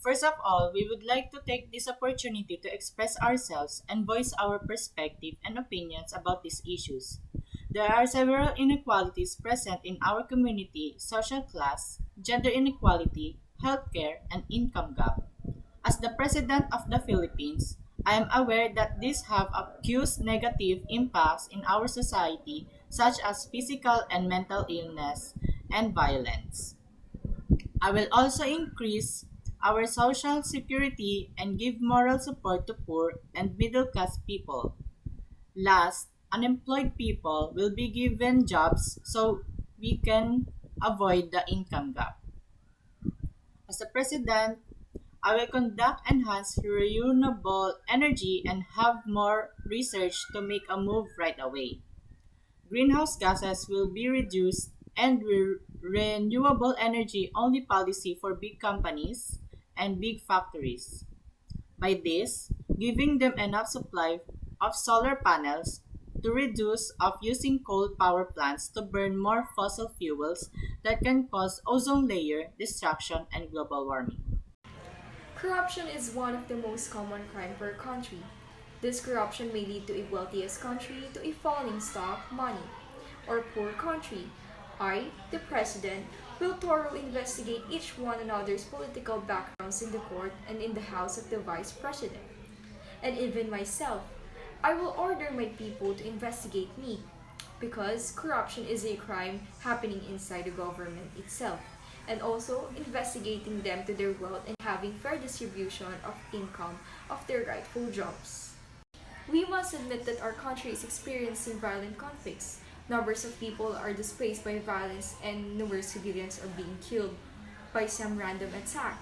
First of all, we would like to take this opportunity to express ourselves and voice our perspective and opinions about these issues. There are several inequalities present in our community: social class, gender inequality, healthcare, and income gap. As the President of the Philippines, I am aware that these have acute negative impacts in our society, such as physical and mental illness and violence. I will also increase our social security and give moral support to poor and middle class people. Last, unemployed people will be given jobs so we can avoid the income gap. As the president, I will conduct enhanced renewable energy and have more research to make a move right away. Greenhouse gases will be reduced and renewable energy only policy for big companies and big factories. By this, giving them enough supply of solar panels to reduce of using coal power plants to burn more fossil fuels that can cause ozone layer destruction and global warming. Corruption is one of the most common crime per country. This corruption may lead to a wealthiest country to a falling stock money, or poor country. I, the President, will thoroughly investigate each one another's political backgrounds in the court and in the House of the Vice President. And even myself, I will order my people to investigate me, because corruption is a crime happening inside the government itself, and also investigating them to their wealth and having fair distribution of income of their rightful jobs. We must admit that our country is experiencing violent conflicts. Numbers of people are displaced by violence and numerous civilians are being killed by some random attack.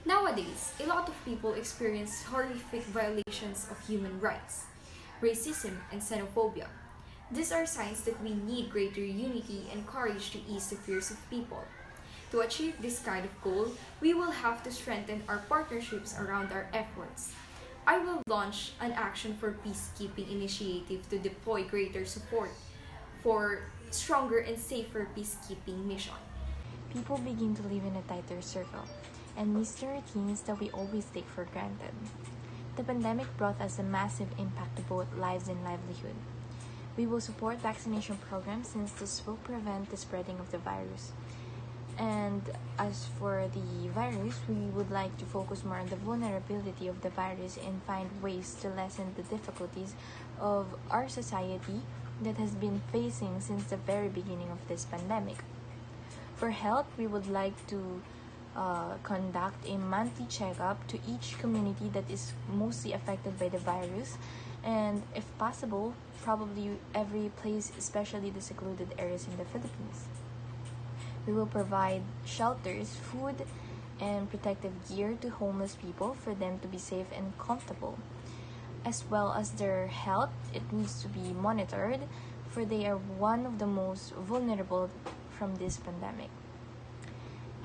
Nowadays, a lot of people experience horrific violations of human rights, racism, and xenophobia. These are signs that we need greater unity and courage to ease the fears of people. To achieve this kind of goal, we will have to strengthen our partnerships around our efforts. I will launch an Action for Peacekeeping initiative to deploy greater support for stronger and safer peacekeeping mission. People begin to live in a tighter circle and miss the routines that we always take for granted. The pandemic brought us a massive impact to both lives and livelihood. We will support vaccination programs since this will prevent the spreading of the virus. And as for the virus, we would like to focus more on the vulnerability of the virus and find ways to lessen the difficulties of our society that has been facing since the very beginning of this pandemic. For health, we would like to conduct a monthly checkup to each community that is mostly affected by the virus, and if possible, probably every place, especially the secluded areas in the Philippines. We will provide shelters, food, and protective gear to homeless people for them to be safe and comfortable. As well as their health, it needs to be monitored, for they are one of the most vulnerable from this pandemic.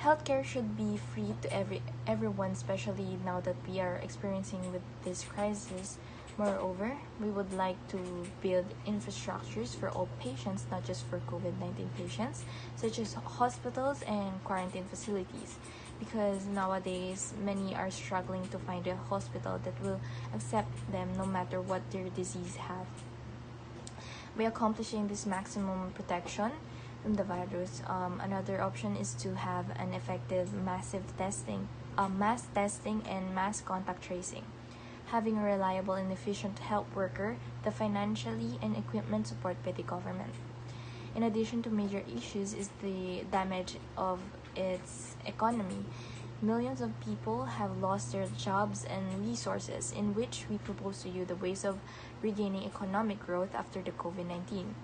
Healthcare should be free to everyone, especially now that we are experiencing with this crisis. Moreover, we would like to build infrastructures for all patients, not just for COVID-19 patients, such as hospitals and quarantine facilities, because nowadays many are struggling to find a hospital that will accept them no matter what their disease have. By accomplishing this maximum protection from the virus, another option is to have an effective mass testing and mass contact tracing. Having a reliable and efficient health worker, the financially and equipment support by the government. In addition to major issues is the damage of its economy. Millions of people have lost their jobs and resources, in which we propose to you the ways of regaining economic growth after the COVID-19.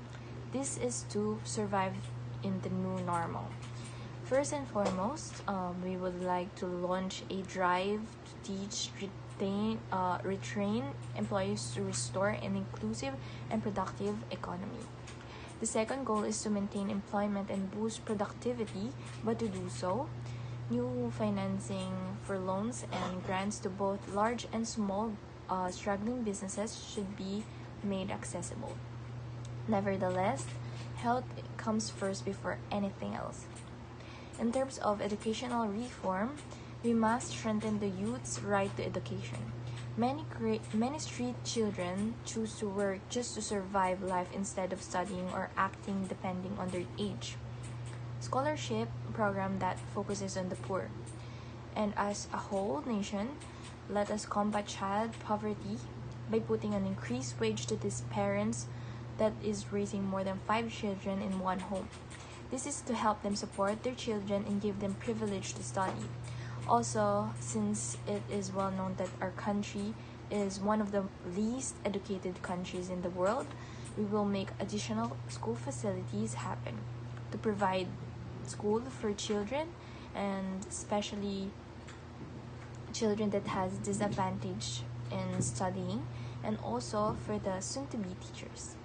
This is to survive in the new normal. First and foremost, we would like to launch a drive to teach, retrain employees to restore an inclusive and productive economy. The second goal is to maintain employment and boost productivity, but to do so, new financing for loans and grants to both large and small struggling businesses should be made accessible. Nevertheless, health comes first before anything else. In terms of educational reform, We must strengthen the youth's right to education. Many street children choose to work just to survive life instead of studying or acting depending on their age. Scholarship program that focuses on the poor. And as a whole nation, let us combat child poverty by putting an increased wage to these parents that is raising more than 5 children in one home. This is to help them support their children and give them privilege to study. Also, since it is well known that our country is one of the least educated countries in the world, we will make additional school facilities happen to provide school for children, and especially children that has disadvantage in studying, and also for the soon to be teachers.